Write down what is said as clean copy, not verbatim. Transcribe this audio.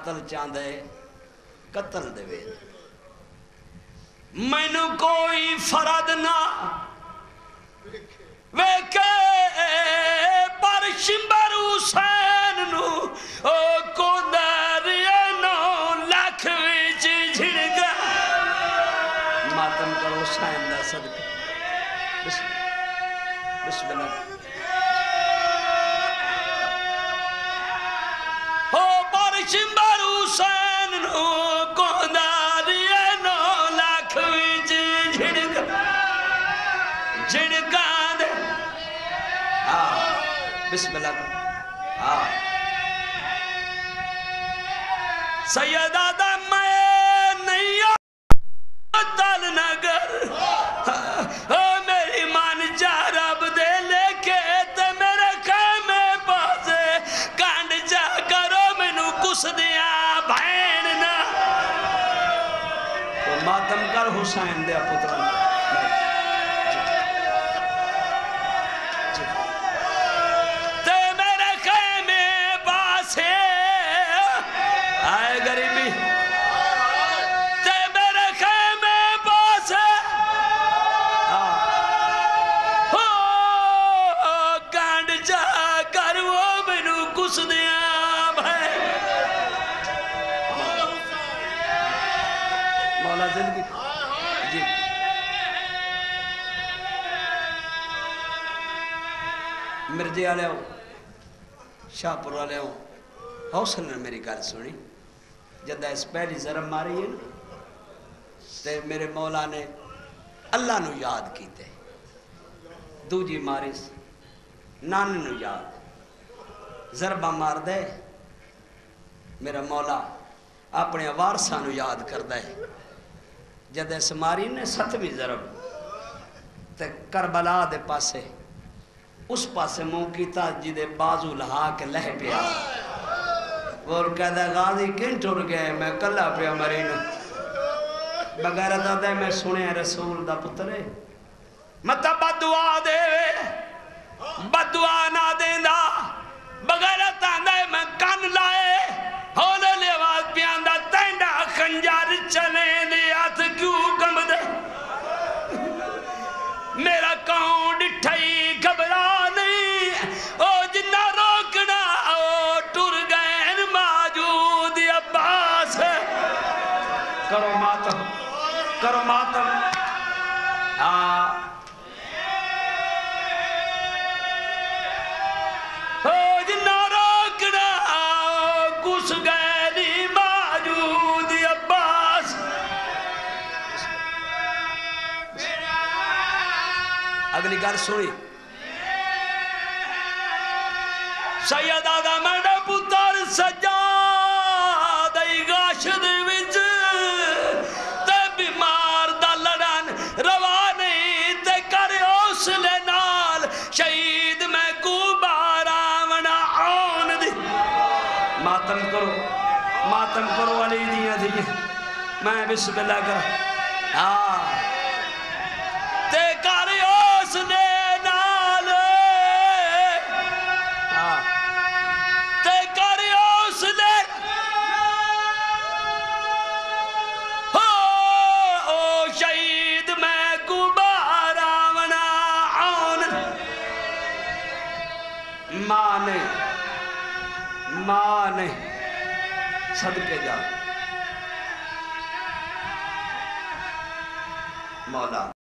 قاتل چاندے قتل دے وید مینو کوئی فرد نہ ویکے پر شمبر حسین نو او کو دریانو لکھ وچ جھڑگا ماتم کرو حسین دا صدقہ بسم اللہ او پر شمبر حسین نو کو دریانو لکھ وچ جھڑگا دے بسم اللہ سید آدم میں نہیں تل نگر میری مان جا رب دے لے کے تے میرے خیمے پاسے کانڈ جا کرو مینو کس دیا بھین نا تو ماتم کر حسین دیا پتران مرجے والے ہو شاہپور والے ہو حوصل نے میری گل سنی جدہ اس پہلی ضرب ماری ہے تے میرے مولا نے اللہ نو یاد کیتے دوجی ماریس نان نو یاد ضربہ مار دے میرا مولا اپنے وارثاں نو یاد کر دے جدہ اس ماری نے 7ویں ضرب تے کربلا دے پاسے اس پاسے منہ کیتا جدے بازو لہا کے لہ پیا وہ کہتا غازی کن ٹر گئے میں کلا پیا مرین بغیر دادے میں سنے رسول دا پترے مطلب بدعا دے بدعا نہ دیندہ بغیر دادے میں کن لائے ہونے لیوات پیاندہ تینڈا خنجار چلے دے آت کیوں کم دے میرا کون ڈٹھائی گھبرا نہیں او جنہ روکنا او ٹر گئے موجود عباس کرو ماتم او جنہ روکنا او گھس گئے موجود عباس اگلی گل سوئی سید آدم نے پتر سجاد غاشد وچ تے بیمار دا لڑن روانی تے کر حوصلے نال شہید میں کو باراونا آن دی ماتم کرو علی دیا دی میں بسم اللہ کر تے کر حوصلے ماں نے صدقے جا مولا